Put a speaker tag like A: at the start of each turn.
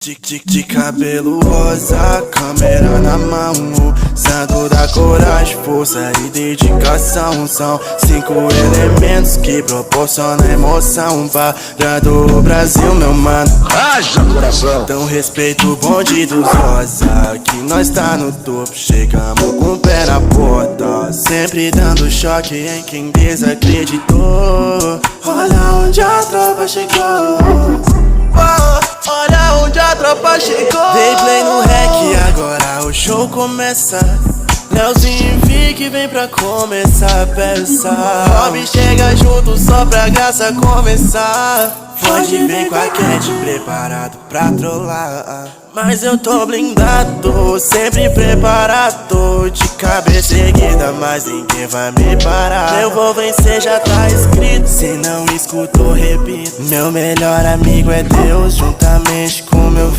A: De cabelo rosa, câmera na mão, santo da coragem, força e dedicação. São 5 elementos que proporcionam emoção parando o Brasil, meu mano.
B: Haja coração!
A: Então respeito o bonde dos rosa, que nós tá no topo, chegamos com o pé na porta, sempre dando choque em quem desacreditou. Olha onde a tropa chegou. Olha onde a tropa chegou. Dei play no rec, agora o show começa. Leozinho Vic vem pra começar a peça. Rob chega junto só pra graça começar. Pode vir com a Cat preparado pra trollar, mas eu tô blindado, sempre preparado. De cabeça erguida, mas ninguém vai me parar. Eu vou vencer, já tá escrito, se não escutou, repito. Meu melhor amigo é Deus, juntamente com meu